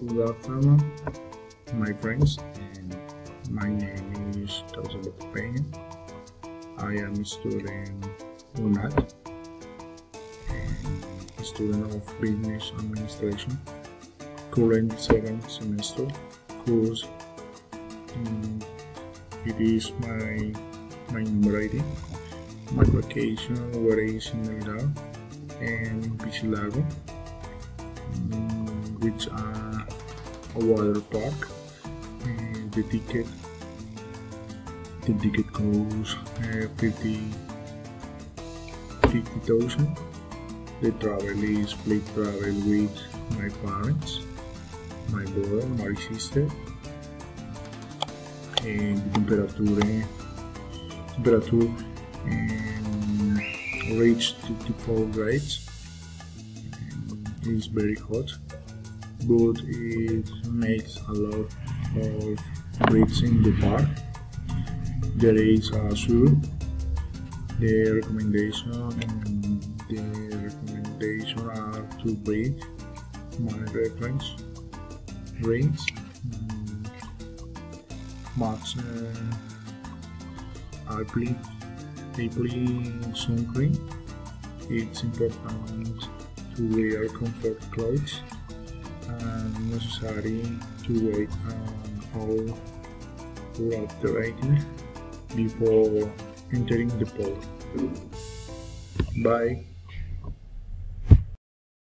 Good afternoon, my friends. My name is Alberto Peña. I am a student UNAT, a student of Business Administration, current second semester course. It is my number ID. My vacation varies in Melgar and in Piscilago, which are a water park. The ticket costs 50,000. The travel is split travel with my parents, my brother, my sister, and the temperature reached 54 grades. It's very hot, but it makes a lot of breaks in the park. There is a zoo. The recommendation are to break. My reference rates max apply sun cream. It's important to wear comfort clothes and necessary to wait an hour or after eating before entering the pool. Bye.